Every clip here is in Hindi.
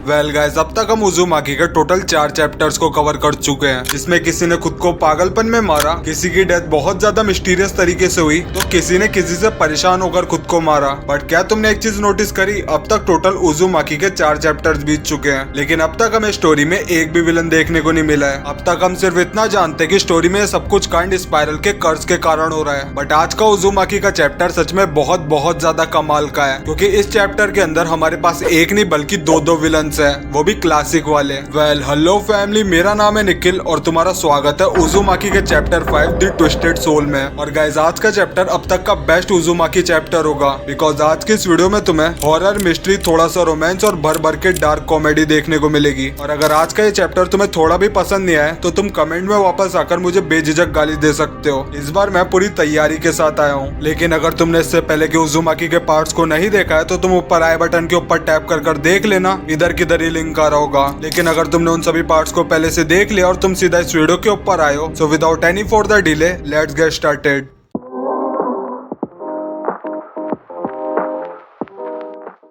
वेल गाइस, अब तक हम उज़ुमाकी के टोटल 4 चैप्टर्स को कवर कर चुके हैं, जिसमें किसी ने खुद को पागलपन में मारा, किसी की डेथ बहुत ज्यादा मिस्टीरियस तरीके से हुई, तो किसी ने किसी से परेशान होकर खुद को मारा। बट क्या तुमने एक चीज नोटिस करी, अब तक टोटल उज़ुमाकी के 4 चैप्टर्स बीत चुके हैं, लेकिन अब तक हमें स्टोरी में एक भी विलन देखने को नहीं मिला है। अब तक हम सिर्फ इतना जानते हैं कि स्टोरी में सब कुछ कांड स्पाइरल के कर्ज के कारण हो रहा है। बट आज का उज़ुमाकी का चैप्टर सच में बहुत ज्यादा कमाल का है, क्योंकि इस चैप्टर के अंदर हमारे पास एक नहीं बल्कि दो विलन्स है, वो भी क्लासिक वाले। वेल हेलो फैमिली, मेरा नाम है निखिल और तुम्हारा स्वागत है उज़ुमाकी के चैप्टर 5 द ट्विस्टेड सोल में। और गाइस, आज का चैप्टर अब तक का बेस्ट उज़ुमाकी चैप्टर होगा, बिकॉज आज के इस वीडियो में तुम्हें हॉरर, मिस्ट्री, थोड़ा सा रोमांस और भर के डार्क कॉमेडी देखने को मिलेगी। और अगर आज का ये चैप्टर तुम्हें थोड़ा भी पसंद नहीं आया तो तुम कमेंट में वापस आकर मुझे बेझिझक गाली दे सकते हो। इस बार मैं पूरी तैयारी के साथ आया हूँ। लेकिन अगर तुमने इससे पहले के उज़ुमाकी के पार्ट्स को नहीं देखा है तो तुम ऊपर आई बटन के ऊपर टैप कर देख लेना, इधर किधर ही लिंक आ रहा होगा। लेकिन अगर तुमने उन सभी पार्ट्स को पहले से देख लिया और तुम सीधा इस वीडियो के ऊपर आए हो, so without any further delay let's get started.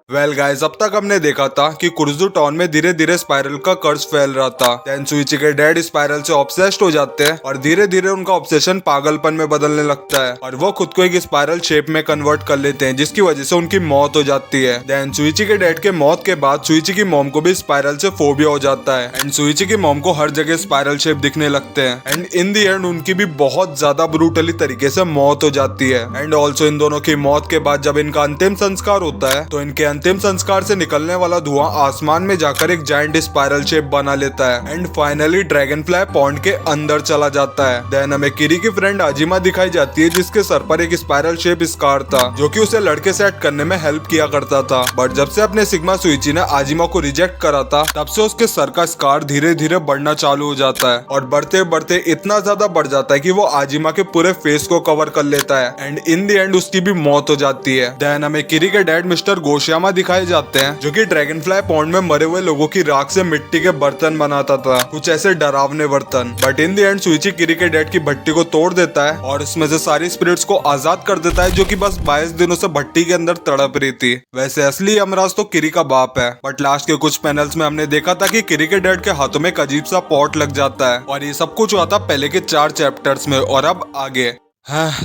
Well guys, अब तक हमने देखा था कि कुर्जू टाउन में धीरे धीरे स्पाइरल का कर्ज फैल रहा था। देन सुइची के डैड स्पाइरल से ऑब्सेस्ड हो जाते हैं और धीरे धीरे उनका ऑब्सेशन पागलपन में बदलने लगता है और वो खुद को एक स्पाइरल शेप में कन्वर्ट कर लेते हैं, जिसकी वजह से उनकी मौत हो जाती है। देन सुइची के डैड के मौत के बाद सुइची की मॉम को भी स्पाइरल से फोबिया हो जाता है एंड सुइची की मॉम को हर जगह स्पाइरल शेप दिखने लगते हैं एंड इन दी एंड उनकी भी बहुत ज्यादा ब्रूटली तरीके से मौत हो जाती है। एंड ऑल्सो इन दोनों की मौत के बाद जब इनका अंतिम संस्कार होता है तो इनके अंतिम संस्कार से निकलने वाला धुआं आसमान में जाकर एक जायंट स्पाइरल शेप बना लेता है and finally dragon fly pond के अंदर चला जाता है। देन हमें किरी की फ्रेंड आजिमा दिखाई जाती है, जिसके सर पर एक स्पाइरल शेप स्कार था जो कि उसे लड़के सेट करने में हेल्प किया करता था। बट जब से अपने सिग्मा सुइची ने आजिमा को रिजेक्ट करा था, तब से उसके सर का स्कार धीरे धीरे बढ़ना चालू हो जाता है और बढ़ते बढ़ते इतना ज्यादा बढ़ जाता है कि वो आजिमा के पूरे फेस को कवर कर लेता है एंड इन दी एंड उसकी भी मौत हो जाती है। देन हमें किरी के डैड मिस्टर गोशियामा दिखाए जाते हैं, जो कि ड्रैगन फ्लाई पॉन्ड में मरे हुए लोगों की राख से मिट्टी के बर्तन बनाता था, कुछ ऐसे डरावने बर्तन। बट इन द एंड सुइची किरी के डैड की भट्टी को तोड़ देता है और उसमें से सारी स्पिरिट्स को आजाद कर देता है, जो कि बस 22 दिनों से भट्टी के अंदर तड़प रही थी। वैसे असली यमराज तो किरी का बाप है, बट लास्ट के कुछ पैनल्स में हमने देखा था कि किरी के डैड के हाथों में एक अजीब सा पॉट लग जाता है और ये सब कुछ हुआ था पहले के 4 चैप्टर्स में। और अब आगे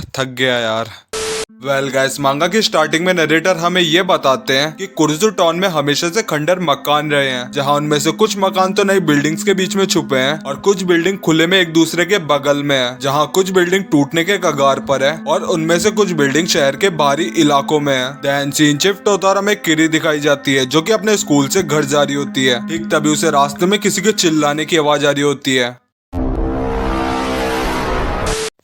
थक गया यार। वेल गाइस, मांगा की स्टार्टिंग में नरेटर हमें ये बताते हैं कि कुर्जू टाउन में हमेशा से खंडर मकान रहे हैं, जहां उनमें से कुछ मकान तो नई बिल्डिंग्स के बीच में छुपे हैं और कुछ बिल्डिंग खुले में एक दूसरे के बगल में है, जहां कुछ बिल्डिंग टूटने के कगार पर है और उनमें से कुछ बिल्डिंग शहर के बाहरी इलाकों में है। देन सीन शिफ्ट होता और हमें किरी दिखाई जाती है, जो कि अपने स्कूल से घर जा रही होती है। ठीक तभी उसे रास्ते में किसी के चिल्लाने की आवाज आ रही होती है।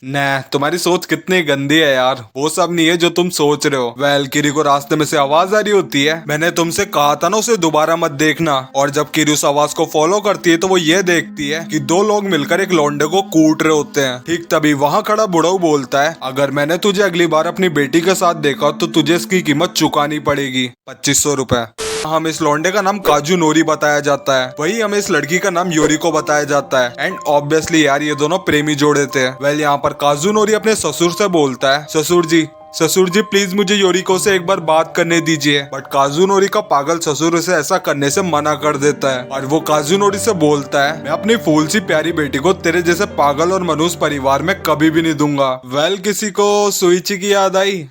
न तुम्हारी सोच कितनी गंदी है यार, वो सब नहीं है जो तुम सोच रहे हो। वेल किरी को रास्ते में से आवाज आ रही होती है, मैंने तुमसे कहा था ना उसे दोबारा मत देखना। और जब किरी उस आवाज को फॉलो करती है तो वो ये देखती है कि 2 लोग मिलकर एक लौंडे को कूट रहे होते हैं। ठीक तभी वहाँ खड़ा बुढ़ऊ बोलता है, अगर मैंने तुझे अगली बार अपनी बेटी के साथ देखा तो तुझे इसकी कीमत चुकानी पड़ेगी, 2500 रुपए। हमें इस लौंडे का नाम काजू नोरी बताया जाता है, वही हमें इस लड़की का नाम योरिको बताया जाता है एंड ऑब्वियसली यार ये दोनों प्रेमी जोड़े थे। वेल यहाँ पर काजू नोरी अपने ससुर से बोलता है, ससुर जी प्लीज मुझे योरिको से एक बार बात करने दीजिए। बट काजू नोरी का पागल ससुर उसे ऐसा करने से मना कर देता है और वो काजू नोरी से बोलता है, मैं अपनी फूल सी प्यारी बेटी को तेरे जैसे पागल और मनूस परिवार में कभी भी नहीं दूंगा। वेल किसी को सुइची की याद आई।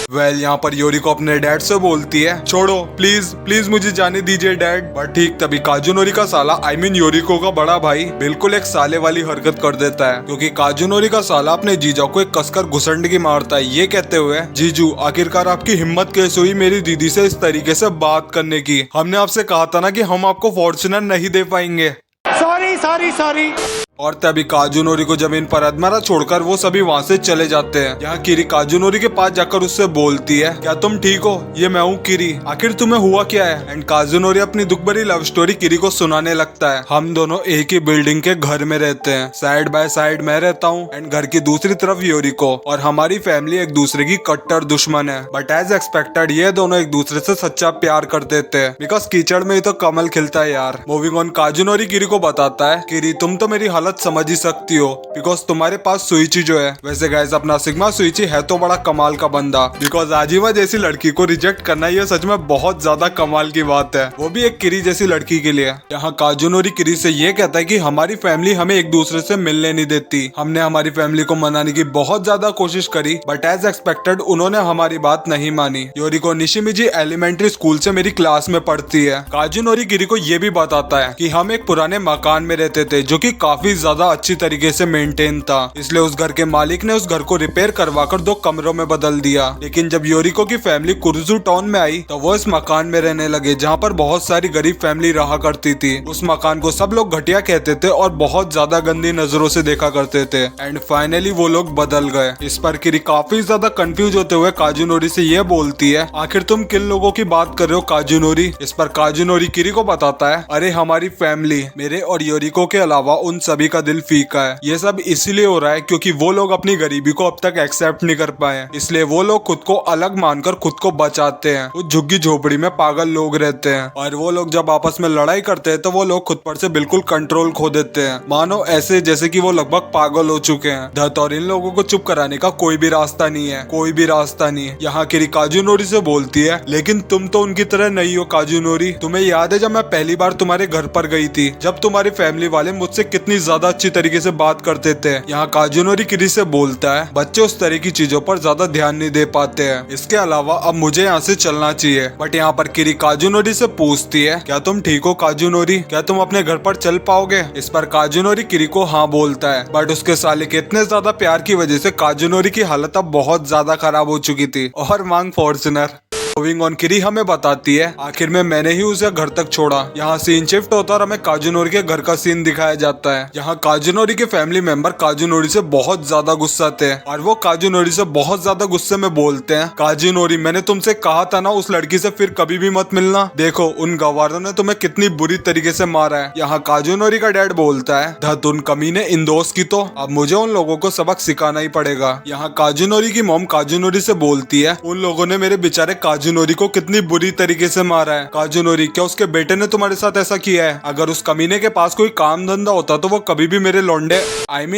वेल यहाँ पर योरिको अपने डैड से बोलती है, छोड़ो प्लीज मुझे जाने दीजिए डैड। बट ठीक तभी काजू नोरी का साला आई मीन योरिको का बड़ा भाई बिल्कुल एक साले वाली हरकत कर देता है, क्योंकि काजू नोरी का साला अपने जीजा को एक कसकर घुसंडगी मारता है, ये कहते हुए, जीजू आखिरकार आपकी हिम्मत कैसे हुई मेरी दीदी से इस तरीके से बात करने की, हमने आपसे कहा था ना कि हम आपको फॉर्च्यूनर नहीं दे पाएंगे। सॉरी। और तभी काजू नोरी को जमीन पर अधमरा छोड़कर वो सभी वहाँ से चले जाते हैं। यहाँ किरी काजू नोरी के पास जाकर उससे बोलती है, क्या तुम ठीक हो? ये मैं हूँ किरी, आखिर तुम्हें हुआ क्या है? एंड काजू नोरी अपनी दुख भरी लव स्टोरी किरी को सुनाने लगता है। हम दोनों एक ही बिल्डिंग के घर में रहते हैं, साइड बाय साइड मैं रहता हूँ एंड घर की दूसरी तरफ योरिको, और हमारी फैमिली एक दूसरे की कट्टर दुश्मन है। बट एज एक्सपेक्टेड ये दोनों एक दूसरे से सच्चा प्यार कर देते हैं, बिकॉज कीचड़ में ही तो कमल खिलता है यार। मूविंग ऑन, काजू नोरी किरी को बताता है, किरी तुम तो मेरी हालत समझ ही सकती हो, बिकॉज तुम्हारे पास सुइची जो है। वैसे गाइस अपना सिग्मा सुइची है तो बड़ा कमाल का बंदा, बिकॉज आजिमा जैसी लड़की को रिजेक्ट करना ये सच में बहुत ज्यादा कमाल की बात है, वो भी एक किरी जैसी लड़की के लिए। यहाँ काजुनोरी किरी से ये कहता है कि हमारी फैमिली हमें एक दूसरे से मिलने नहीं देती। हमने हमारी फैमिली को मनाने की बहुत ज्यादा कोशिश करी, बट एज एक्सपेक्टेड उन्होंने हमारी बात नहीं मानी। योरिको निशिमिजी एलिमेंट्री स्कूल से मेरी क्लास में पढ़ती है। काजुनोरी किरी को ये भी बताता है कि हम एक पुराने मकान में रहते थे जो कि काफी ज्यादा अच्छी तरीके से मेंटेन था, इसलिए उस घर के मालिक ने उस घर को रिपेयर करवाकर 2 कमरों में बदल दिया। लेकिन जब योरिको की फैमिली कुर्जू टाउन में आई तो वो इस मकान में रहने लगे जहाँ पर बहुत सारी गरीब फैमिली रहा करती थी। उस मकान को सब लोग घटिया कहते थे और बहुत ज्यादा गंदी नजरों से देखा करते थे। एंड फाइनली वो लोग बदल गए। इस पर किरी काफी ज्यादा कंफ्यूज होते हुए काजुनोरी से ये बोलती है, आखिर तुम किन लोगों की बात कर रहे हो काजुनोरी? इस पर काजुनोरी किरी को बताता है, अरे हमारी फैमिली, मेरे और योरिको के अलावा उन सभी का दिल फीका है। ये सब इसलिए हो रहा है क्योंकि वो लोग अपनी गरीबी को अब तक एक्सेप्ट नहीं कर पाए, इसलिए वो लोग खुद को अलग मानकर खुद को बचाते हैं। उस झुग्गी झोपड़ी में पागल लोग रहते हैं और वो लोग जब आपस में लड़ाई करते हैं तो वो लोग खुद पर से बिल्कुल कंट्रोल खो देते हैं, मानो ऐसे जैसे कि वो लगभग पागल हो चुके हैं। धत और इन लोगों को चुप कराने का कोई भी रास्ता नहीं है, कोई भी रास्ता नहीं है। यहाँ किरी काजुनोरी से बोलती है, लेकिन तुम तो उनकी तरह नहीं हो काजुनोरी। तुम्हें याद है जब मैं पहली बार तुम्हारे घर पर गई थी, जब तुम्हारी फैमिली वाले मुझसे कितनी ज्यादा अच्छी तरीके से बात करते थे? यहाँ काजुनोरी किरी से बोलता है, बच्चे उस तरह की चीजों पर ज्यादा ध्यान नहीं दे पाते हैं, इसके अलावा अब मुझे यहाँ से चलना चाहिए। बट यहाँ पर किरी काजुनोरी से पूछती है, क्या तुम ठीक हो काजुनोरी? क्या तुम अपने घर पर चल पाओगे? इस पर काजुनोरी किरी को हाँ बोलता है, बट उसके साले के इतने ज्यादा प्यार की वजह से काजुनोरी की हालत अब बहुत ज्यादा खराब हो चुकी थी और मांग फॉर्च्यूनर। मूविंग ऑन, किरी हमें बताती है, आखिर में मैंने ही उसे घर तक छोड़ा। यहाँ सीन शिफ्ट होता और हमें काजुनोरी के घर का सीन दिखाया जाता है। यहाँ काजुनोरी के फैमिली मेंबर काजुनोरी से बहुत ज्यादा गुस्सा थे और वो काजुनोरी से बहुत ज्यादा गुस्से में बोलते हैं, काजुनोरी मैंने तुमसे कहा था ना उस लड़की से फिर कभी भी मत मिलना, देखो उन गवारों ने तुम्हें कितनी बुरी तरीके से मारा है। यहाँ काजुनोरी का डैड बोलता है, धत उन कमीने इन दोस्त की, तो अब मुझे उन लोगों को सबक सिखाना ही पड़ेगा। यहाँ काजुनोरी की मॉम काजुनोरी से बोलती है, उन लोगों ने मेरे बेचारे काजुनोरी को कितनी बुरी तरीके से मारा है। काजुनोरी, क्या उसके बेटे ने तुम्हारे साथ ऐसा किया है? अगर उस कमीने के पास कोई काम धंधा होता तो वो कभी भी मेरे लौंडे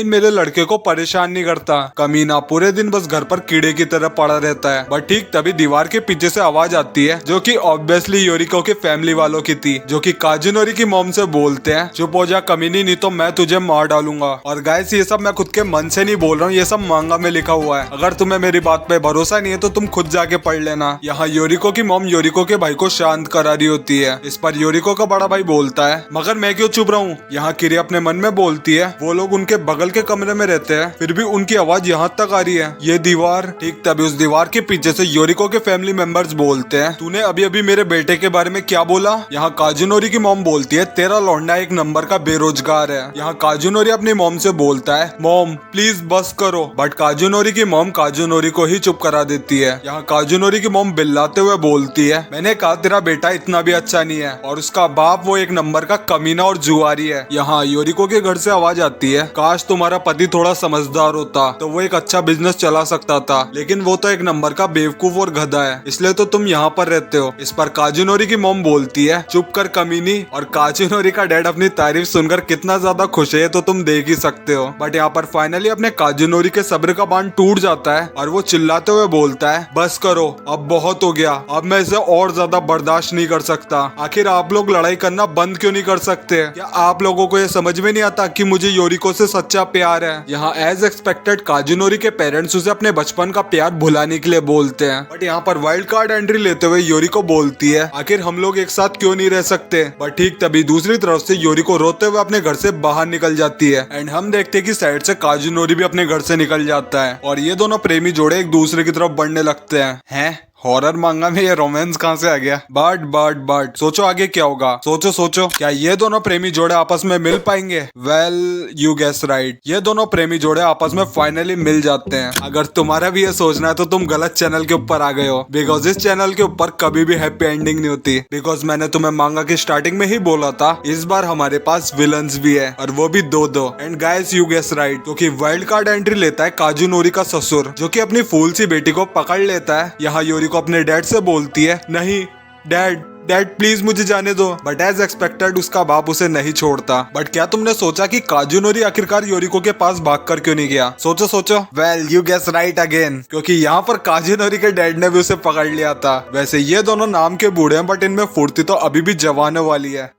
मेरे लड़के को परेशान नहीं करता। कमीना पूरे दिन बस घर पर कीड़े की तरह पड़ा रहता है। बट ठीक तभी दीवार के पीछे से आवाज आती है जो कि ऑब्वियसली योरिको के फैमिली वालों की थी, जो कि काजुनोरी की मॉम से बोलते हैं, चुप हो जा कमीनी, नहीं तो मैं तुझे मार डालूंगा। और गाइस ये सब मैं खुद के मन से नहीं बोल रहा हूँ, ये सब मांगा में लिखा हुआ है। अगर तुम्हें मेरी बात पे भरोसा नहीं है तो तुम खुद जाके पढ़ लेना। यहाँ योरिको की मॉम योरिको के भाई को शांत करा रही होती है। इस पर योरिको का बड़ा भाई बोलता है, मगर मैं क्यों चुप रहा हूँ? यहाँ किरी अपने मन में बोलती है, वो लोग उनके बगल के कमरे में रहते हैं फिर भी उनकी आवाज यहाँ तक आ रही है, ये दीवार। ठीक तभी उस दीवार के पीछे से योरिको के फैमिली मेंबर्स बोलते हैं, तूने अभी अभी मेरे बेटे के बारे में क्या बोला? यहाँ काजुनोरी की मॉम बोलती है, तेरा लौंडा एक नंबर का बेरोजगार है। यहाँ काजुनोरी अपनी मॉम से बोलता है, मॉम प्लीज बस करो, बट काजुनोरी की मॉम काजुनोरी को ही चुप करा देती है। यहाँ काजुनोरी की मॉम बिल्लाते हुए बोलती है, मैंने कहा तेरा बेटा इतना भी अच्छा नहीं है और उसका बाप वो एक नंबर का कमीना और जुआरी है। यहाँ योरिको के घर से आवाज आती है, काश तुम्हारा पति थोड़ा समझदार होता तो वो एक अच्छा बिजनेस चला सकता था, लेकिन वो तो एक नंबर का बेवकूफ और गधा है, इसलिए तो तुम यहाँ पर रहते हो। इस पर काजुनोरी की मॉम बोलती है, चुप कर कमीनी। और काजुनोरी का डैड अपनी तारीफ सुनकर कितना ज्यादा खुश है तो तुम देख ही सकते हो। बट यहाँ पर फाइनली अपने काजुनोरी के सब्र का बांध टूट जाता है और वो चिल्लाते हुए बोलता है, बस करो, अब बहुत हो गया, अब मैं इसे और ज्यादा बर्दाश्त नहीं कर सकता। आखिर आप लोग लड़ाई करना बंद क्यों नहीं कर सकते? क्या आप लोगों को ये समझ में नहीं आता कि मुझे योरिको से सच्चा प्यार है? यहाँ एज एक्सपेक्टेड काजुनोरी के पेरेंट्स उसे अपने बचपन का प्यार भुलाने के लिए बोलते हैं। बट यहाँ पर वाइल्ड कार्ड एंट्री लेते हुए योरिको बोलती है, आखिर हम लोग एक साथ क्यों नहीं रह सकते? बट ठीक तभी दूसरी तरफ से योरिको रोते हुए अपने घर से बाहर निकल जाती है एंड हम देखते हैं कि साइड से काजुनोरी भी अपने घर से निकल जाता है और ये दोनों प्रेमी जोड़े एक दूसरे की तरफ बढ़ने लगते हैं। हॉरर मांगा में ये रोमांस कहाँ से आ गया? बट सोचो आगे क्या होगा? सोचो क्या ये दोनों प्रेमी जोड़े आपस में मिल पाएंगे? वेल यू गेस राइट, ये दोनों प्रेमी जोड़े आपस में फाइनली मिल जाते हैं। अगर तुम्हारा भी ये सोचना है तो तुम गलत चैनल के ऊपर आ गए हो, बिकॉज इस चैनल के ऊपर कभी भी हैप्पी एंडिंग नहीं होती। बिकॉज मैंने तुम्हें मांगा की स्टार्टिंग में ही बोला था, इस बार हमारे पास विलन्स भी है और वो भी दो। And guys you guess right, क्योंकि वाइल्ड कार्ड एंट्री लेता है काजुनोरी का ससुर, जो कि अपनी फूल सी बेटी को पकड़ लेता है। यहाँ योरिको अपने डैड से बोलती है, नहीं डैड डैड प्लीज मुझे जाने दो। बट एज एक्सपेक्टेड उसका बाप उसे नहीं छोड़ता। बट क्या तुमने सोचा कि काजुनोरी आखिरकार योरिको के पास भागकर क्यों नहीं गया? सोचो सोचो। Well you guess right again, क्योंकि यहाँ पर काजुनोरी के डैड ने भी उसे पकड़ लिया था। वैसे ये दोनों नाम के बूढ़े हैं बट इनमें फुर्ती तो अभी भी जवान वाली है।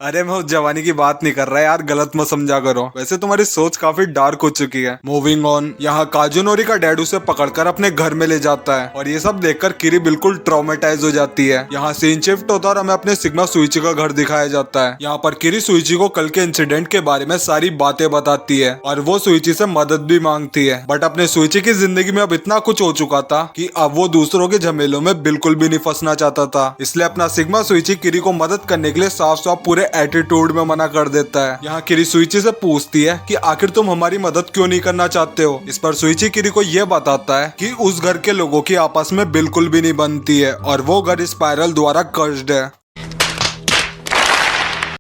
अरे मैं उस जवानी की बात नहीं कर रहा यार, गलत मत समझा करो। वैसे तुम्हारी सोच काफी डार्क हो चुकी है। मूविंग ऑन, यहाँ काजुनोरी का डैड उसे पकड़कर अपने घर में ले जाता है और ये सब देखकर किरी बिल्कुल ट्रॉमेटाइज हो जाती है। यहाँ सीन शिफ्ट होता है और हमें अपने सिग्मा सुइची का घर दिखाया जाता है। यहाँ पर किरी सुइची को कल के इंसिडेंट के बारे में सारी बातें बताती है और वो सुइची से मदद भी मांगती है। बट अपने सुइची की जिंदगी में अब इतना कुछ हो चुका था कि अब वो दूसरों के झमेलों में बिल्कुल भी नहीं फंसना चाहता था। इसलिए अपना सिग्मा सुइची किरी को मदद करने के लिए साफ साफ पूरे एटीट्यूड में मना कर देता है। यहाँ किरी सुइची से पूछती है कि आखिर तुम हमारी मदद क्यों नहीं करना चाहते हो। इस पर सुइची किरी को ये बताता है कि उस घर के लोगों की आपस में बिल्कुल भी नहीं बनती है और वो घर स्पाइरल द्वारा कर्स्ड है।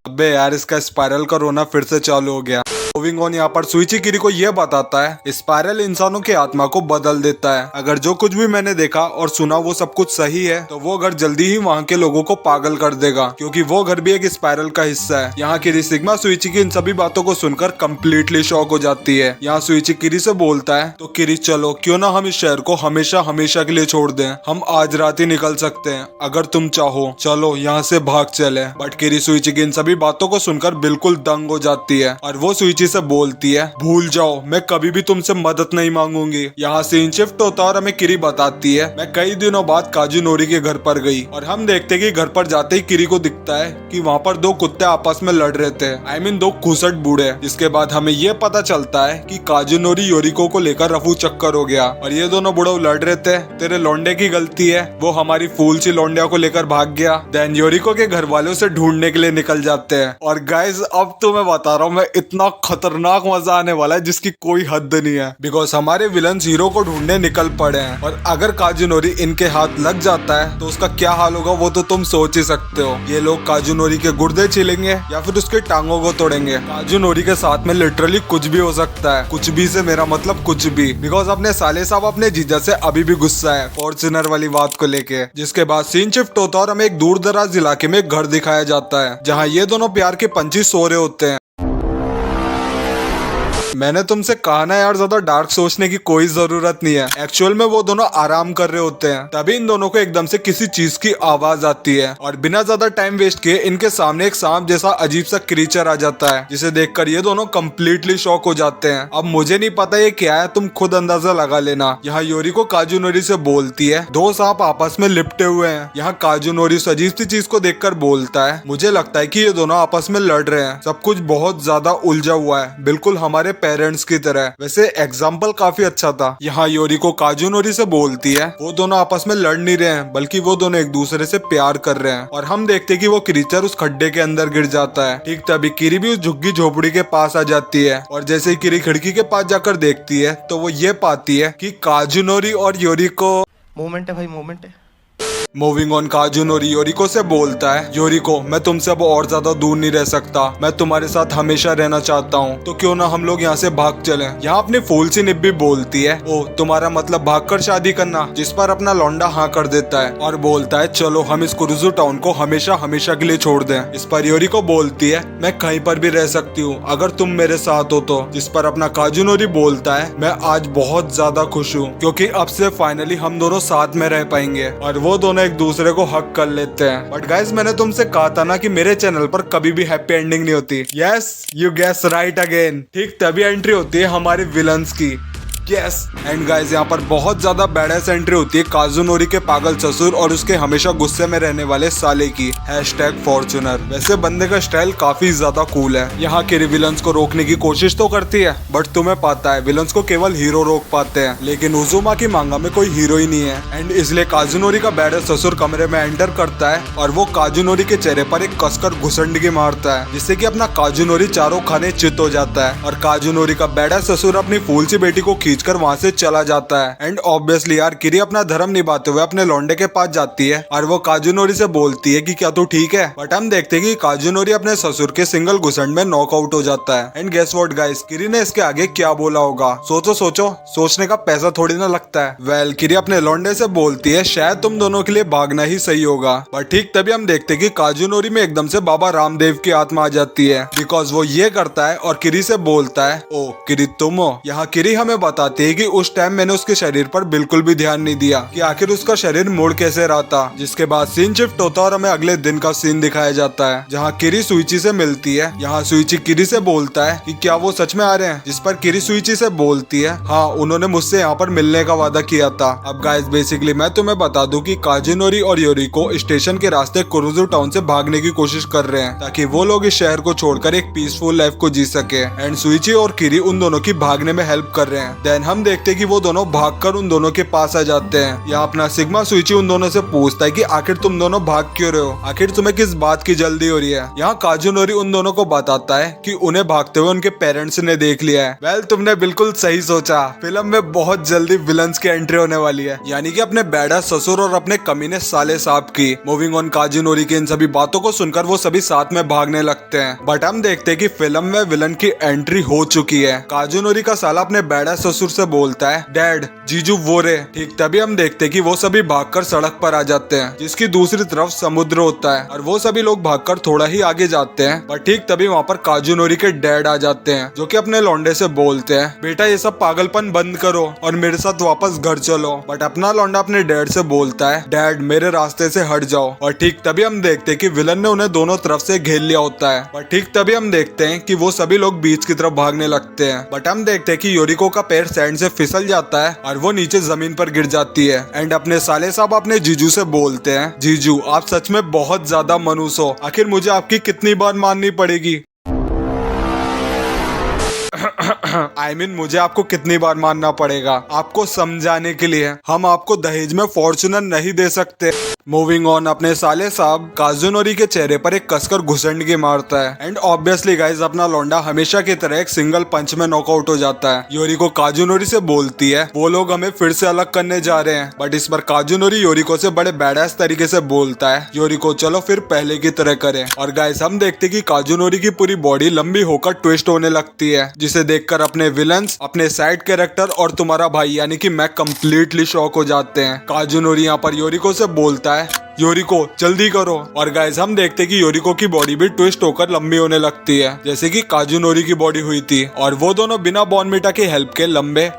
अबे यार, इसका स्पाइरल का रोना फिर से चालू हो गया। मूविंग ऑन, यहाँ पर सुइची किरी को यह बताता है स्पाइरल इंसानों की आत्मा को बदल देता है। अगर जो कुछ भी मैंने देखा और सुना वो सब कुछ सही है तो वो घर जल्दी ही वहाँ के लोगों को पागल कर देगा, क्योंकि वो घर भी एक स्पाइरल का हिस्सा है। यहाँ किरी सिग्मा सुइची की इन सभी बातों को सुनकर कम्प्लीटली शॉक हो जाती है। यहाँ सुइची किरी से बोलता है, तो किरी चलो क्यों ना हम इस शहर को हमेशा हमेशा के लिए छोड़ दें। हम आज रात ही निकल सकते हैं अगर तुम चाहो, चलो यहाँ से भाग चले। बट किरी सुइची की इन सभी बातों को सुनकर बिल्कुल दंग हो जाती है और वो सुइची से बोलती है, भूल जाओ, मैं कभी भी तुमसे मदद नहीं मांगूंगी। यहाँ सीन शिफ्ट होता है और हमें किरी बताती है, मैं कई दिनों बाद काजुनोरी के घर पर गई और हम देखते कि घर पर जाते ही किरी को दिखता है कि वहाँ पर दो कुत्ते आपस में लड़ रहे थे। आई मीन दो खुसट बूढ़े। जिसके बाद हमें ये पता चलता है कि काजुनोरी योरिको को लेकर रफू चक्कर हो गया और ये दोनों बुढ़े लड़ रहे थे। तेरे लौंडे की गलती है, वो हमारी फूल सी लौंडिया को लेकर भाग गया। देन योरिको के घर वाले उसे ढूंढने के लिए निकल जाते हैं। और गाइज अब तो मैं बता रहा हूँ, मैं इतना खतरनाक मजा आने वाला है जिसकी कोई हद नहीं है। बिकॉज हमारे विलन्स हीरो को ढूंढने निकल पड़े हैं और अगर काजुनोरी इनके हाथ लग जाता है तो उसका क्या हाल होगा वो तो तुम सोच ही सकते हो। ये लोग काजुनोरी के गुर्दे छीलेंगे या फिर उसके टांगों को तोड़ेंगे। काजुनोरी के साथ में लिटरली कुछ भी हो सकता है। कुछ भी से मेरा मतलब कुछ भी। बिकॉज अपने साले साहब अपने जीजा से अभी भी गुस्सा है फॉर्च्यूनर वाली बात को लेके। जिसके बाद सीन शिफ्ट होता है और हमें एक दूर दराज इलाके में एक घर दिखाया जाता है जहाँ ये दोनों प्यार के पंछी सो रहे होते हैं। मैंने तुमसे कहा ना यार, ज्यादा डार्क सोचने की कोई जरूरत नहीं है। एक्चुअल में वो दोनों आराम कर रहे होते हैं, तभी इन दोनों को एकदम से किसी चीज की आवाज आती है और बिना ज्यादा टाइम वेस्ट किए इनके सामने एक सांप जैसा अजीब सा क्रीचर आ जाता है, जिसे देखकर ये दोनों कम्प्लीटली शॉक हो जाते हैं। अब मुझे नहीं पता ये क्या है, तुम खुद अंदाजा लगा लेना। यहाँ योरिको काजुनोरी से बोलती है, दो सांप आपस में लिपटे हुए हैं। यहाँ काजुनोरी उस अजीब सी चीज को देखकर बोलता है, मुझे लगता है कि ये दोनों आपस में लड़ रहे हैं। सब कुछ बहुत ज्यादा उलझा हुआ है, बिल्कुल हमारे पेरेंट्स की तरह। वैसे एग्जाम्पल काफी अच्छा था। यहाँ योरिको काजुनोरी से बोलती है, वो दोनों आपस में लड़ नहीं रहे हैं बल्कि वो दोनों एक दूसरे से प्यार कर रहे हैं। और हम देखते कि वो क्रीचर उस खड्डे के अंदर गिर जाता है। ठीक तभी किरी भी उस झुग्गी झोपड़ी के पास आ जाती है और जैसे ही किरी खिड़की के पास जाकर देखती है तो वो ये पाती है कि काजुनोरी और योरिको मोमेंट है भाई, मोमेंट है। मूविंग ऑन, काजुनोरी योरिको से बोलता है, योरिको मैं तुमसे अब और ज्यादा दूर नहीं रह सकता, मैं तुम्हारे साथ हमेशा रहना चाहता हूँ, तो क्यों ना हम लोग यहाँ से भाग चलें। यहाँ अपनी फूल सी निब्बी बोलती है, ओ तुम्हारा मतलब भागकर शादी करना। जिस पर अपना लौंडा हाँ कर देता है और बोलता है, चलो हम इस कुरुजू टाउन को हमेशा हमेशा के लिए छोड़ दें। इस पर योरिको बोलती है, मैं कहीं पर भी रह सकती हूँ अगर तुम मेरे साथ हो तो। जिस पर अपना काजुनोरी बोलता है, मैं आज बहुत ज्यादा खुश हूँ क्योंकि अब से फाइनली हम दोनों साथ में रह पाएंगे। और वो दोनों एक दूसरे को हक कर लेते हैं। बट गाइस, मैंने तुमसे कहा था ना कि मेरे चैनल पर कभी भी हैप्पी एंडिंग नहीं होती। Yes, you guess right again. ठीक तभी एंट्री होती है हमारे विलन्स की। यस एंड गाइस, यहाँ पर बहुत ज्यादा बैडएस एंट्री होती है काजुनोरी के पागल ससुर और उसके हमेशा गुस्से में रहने वाले साले की। #फॉर्च्यूनर। वैसे बंदे का स्टाइल काफी ज्यादा कूल है। यहाँ के विलन्स को रोकने की कोशिश तो करती है बट तुम्हें पता है विलन्स को केवल हीरो रोक पाते हैं, लेकिन उजुमा की मांगा में कोई हीरो ही नहीं है। एंड इसलिए काजुनोरी का बैडएस ससुर कमरे में एंटर करता है और वो काजुनोरी के चेहरे पर एक कसकर घुसंडगी मारता है, जिससे कि अपना काजुनोरी चारों खाने चित हो जाता है। और काजुनोरी का बैडएस ससुर अपनी फूल सी बेटी को खींचकर वहाँ से चला जाता है। एंड ऑब्वियसली यार किरी अपना धर्म निभाते हुए अपने लौंडे के पास जाती है और वो काजुनोरी से बोलती है कि क्या तू ठीक है। बट हम देखते हैं कि काजुनोरी अपने ससुर के सिंगल घुसंड में नॉकआउट हो जाता है। एंड गेस व्हाट गाइस, किरी ने इसके आगे क्या बोला होगा? सोचो सोचो, सोचने का पैसा थोड़ी ना लगता है। वेल किरी अपने लौंडे से बोलती है शायद तुम दोनों के लिए भागना ही सही होगा। पर ठीक तभी हम देखते हैं कि काजुनोरी में एकदम से बाबा रामदेव की आत्मा आ जाती है। बिकॉज वो ये करता है और किरी से बोलता है, ओ किरी तुम हो। यहाँ किरी हमें बताती है कि उस टाइम मैंने उसके शरीर पर बिल्कुल भी ध्यान नहीं दिया कि आखिर उसका शरीर मुड़ कैसे रहा था। जिसके बाद सीन शिफ्ट होता है और हमें अगले दिन का सीन दिखाया जाता है जहाँ किरी सुइची से मिलती है। यहाँ सुइची किरी से बोलता है कि क्या वो सच में आ रहे हैं, जिस पर किरी सुइची से बोलती है हाँ उन्होंने मुझसे यहाँ पर मिलने का वादा किया था। अब गाइस बेसिकली मैं तुम्हें बता दूं कि काजुनोरी और योरिको स्टेशन के रास्ते कुरुजू टाउन से भागने की कोशिश कर रहे हैं ताकि वो लोग इस शहर को छोड़कर एक पीसफुल लाइफ को जी सके। एंड सुइची और किरी उन दोनों की भागने में हेल्प कर रहे हैं। देन हम देखते हैं कि वो दोनों भागकर उन दोनों के पास आ जाते हैं। यहाँ अपना सिग्मा सुइची उन दोनों से पूछता है कि आखिर तुम दोनों भाग क्यों रहे हो, आखिर तुम्हें किस बात की जल्दी हो रही है। यहाँ काजुनोरी उन दोनों को बताता है कि उन्हें भागते हुए उनके पेरेंट्स ने देख लिया है। वेल तुमने बिल्कुल सही सोचा, फिल्म में बहुत जल्दी विलन्स की एंट्री होने वाली है, यानी कि अपने बैडा ससुर और अपने कमीने साले साहब की। मूविंग ऑन, काजुनोरी की इन सभी बातों को सुनकर वो सभी साथ में भागने लगते हैं। बट हम देखते हैं कि फिल्म में विलन की एंट्री हो चुकी है। काजुनोरी का साला अपने बैडा ससुर से बोलता है डैड जीजू वो रे। ठीक तभी हम देखते हैं कि वो सभी भागकर सड़क पर आ जाते हैं जिसकी दूसरी तरफ समुद्र होता है और वो सभी लोग भागकर थोड़ा ही आगे जाते हैं। पर ठीक तभी वहाँ पर काजुनोरी के डैड आ जाते हैं जो कि अपने लौंडे से बोलते हैं बेटा ये सब पागलपन बंद करो और मेरे साथ वापस घर चलो। बट अपना लौंडा अपने डैड से बोलता है डैड मेरे रास्ते से हट जाओ। और ठीक तभी हम देखते हैं कि विलन ने उन्हें दोनों तरफ से घेर लिया होता है। पर ठीक तभी हम देखते हैं कि वो सभी लोग बीच की तरफ भागने लगते हैं। बट हम देखते हैं कि योरिको का पैर सैंड से फिसल जाता है और वो नीचे जमीन पर गिर जाती है। एंड अपने साले साहब अपने जीजू से बोलते हैं जीजू आप सच में बहुत ज्यादा मनूस हो, आखिर मुझे आपकी कितनी बार माननी पड़ेगी। I mean, मुझे आपको कितनी बार मानना पड़ेगा आपको समझाने के लिए? हम आपको दहेज में फॉर्च्यूनर नहीं दे सकते। मूविंग ऑन, अपने साले साहब काजुनोरी के चेहरे पर एक कसकर घुसंड की मारता है। एंड ऑब्वियसली गाइज अपना लौंडा हमेशा की तरह एक सिंगल पंच में नॉकआउट हो जाता है। योरिको काजुनोरी से बोलती है वो लोग हमें फिर से अलग करने जा रहे हैं। बट इस पर काजुनोरी योरिको से बड़े बैडास तरीके से बोलता है योरिको चलो फिर पहले की तरह करें। और गाइज हम देखते कि काजुनोरी की पूरी बॉडी लंबी होकर ट्विस्ट होने लगती है जिसे देखकर अपने विलन्स, अपने साइड कैरेक्टर और तुम्हारा भाई यानी कि मैं कंप्लीटली शॉक हो जाते हैं। काजुनोरी यहाँ पर योरिको से बोलता है योरिको जल्दी करो। और गाइस हम देखते कि योरिको की बॉडी भी ट्विस्ट होकर लंबी होने लगती है जैसे कि काजुनोरी की बॉडी हुई थी। और वो दोनों बिना बॉर्नविटा के हेल्प के लंबे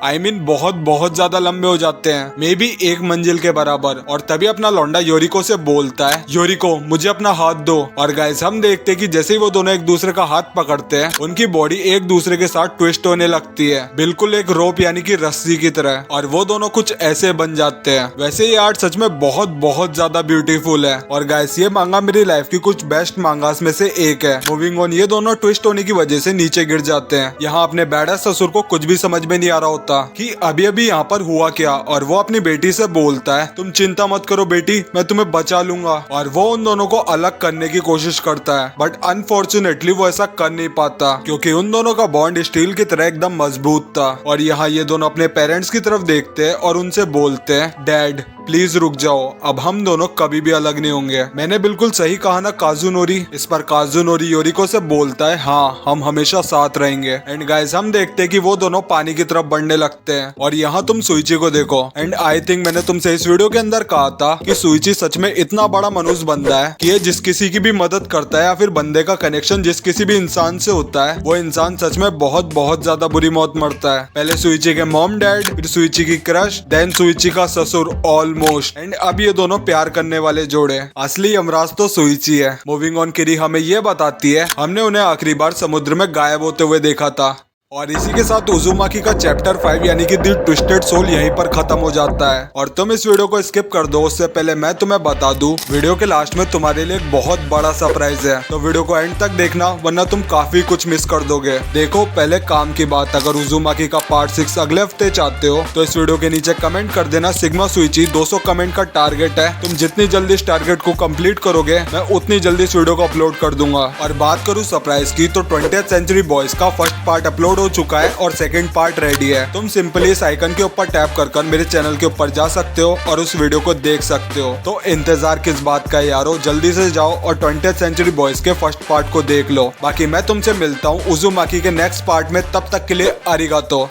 बहुत बहुत ज्यादा लंबे हो जाते हैं, मे बी एक मंजिल के बराबर। और तभी अपना लौंडा योरिको से बोलता है योरिको मुझे अपना हाथ दो। और गाइस हम देखते कि जैसे ही वो दोनों एक दूसरे का हाथ पकड़ते हैं उनकी बॉडी एक दूसरे के साथ ट्विस्ट होने लगती है बिल्कुल एक रोप यानी कि रस्सी की तरह। और वो दोनों कुछ ऐसे बन जाते हैं। वैसे ये आर्ट सच में बहुत ज्यादा ब्यूटीफुल है। और गाइस ये मांगा मेरी लाइफ की कुछ बेस्ट मांगास में से एक है। मूविंग ऑन, ये दोनों ट्विस्ट होने की वजह से नीचे गिर जाते हैं। यहाँ अपने बैडा ससुर को कुछ भी समझ में नहीं आ रहा होता कि अभी अभी यहाँ पर हुआ क्या। और वो अपनी बेटी से बोलता है तुम चिंता मत करो बेटी मैं तुम्हें बचा लूंगा। और वो उन दोनों को अलग करने की कोशिश करता है बट अनफॉर्चुनेटली वो ऐसा कर नहीं पाता क्योंकि उन दोनों का बॉन्ड स्टील की तरह एकदम मजबूत था। और यहाँ ये दोनों अपने पेरेंट्स की तरफ देखते हैं और उनसे बोलते हैं डैड प्लीज रुक जाओ, अब हम दोनों कभी भी अलग नहीं होंगे। मैंने बिल्कुल सही कहा ना काजुनोरी? इस पर काजुनोरी योरिको से बोलता है हाँ हम हमेशा साथ रहेंगे। एंड गाइस हम देखते हैं कि वो दोनों पानी की तरफ बढ़ने लगते हैं। और यहाँ तुम सुइची को देखो। एंड आई थिंक मैंने तुमसे इस वीडियो के अंदर कहा था कि सुइची सच में इतना बड़ा मनुष्य बंदा है कि ये जिस किसी की भी मदद करता है या फिर बंदे का कनेक्शन जिस किसी भी इंसान से होता है वो इंसान सच में बहुत ज्यादा बुरी मौत मरता है। पहले सुइची के मॉम डैड, फिर सुइची की क्रश, देन सुइची का ससुर ऑलमोस्ट। एंड अब ये दोनों प्यार करने वाले जोड़े। असली यमराज तो सुइची है। मूविंग ऑन, किरी हमें ये बताती है हमने उन्हें आखिरी बार समुद्र में गायब होते हुए देखा था। और इसी के साथ उजुमाकी का चैप्टर 5 यानी कि दी ट्विस्टेड सोल यहीं पर खत्म हो जाता है। और तुम इस वीडियो को स्किप कर दो उससे पहले मैं तुम्हें बता दूं वीडियो के लास्ट में तुम्हारे लिए एक बहुत बड़ा सरप्राइज है, तो वीडियो को एंड तक देखना वरना तुम काफी कुछ मिस कर दोगे। देखो पहले काम की बात, अगर उजुमाकी का पार्ट 6 अगले हफ्ते चाहते हो तो इस वीडियो के नीचे कमेंट कर देना सिग्मा सुइची 200 कमेंट का टारगेट है। तुम जितनी जल्दी इस टारगेट को कम्प्लीट करोगे मैं उतनी जल्दी इस वीडियो को अपलोड कर दूंगा। और बात करूँ सरप्राइज की तो 20th सेंचुरी बॉयज का फर्स्ट पार्ट अपलोड हो चुका है और सेकंड पार्ट रेडी है। तुम सिंपली इस आइकन के ऊपर टैप कर मेरे चैनल के ऊपर जा सकते हो और उस वीडियो को देख सकते हो। तो इंतजार किस बात का है यारो, जल्दी से जाओ और 20th सेंचुरी बॉयज के फर्स्ट पार्ट को देख लो। बाकी मैं तुमसे मिलता हूँ उजुमाकी के नेक्स्ट पार्ट में, तब तक के लिए अरिगातो।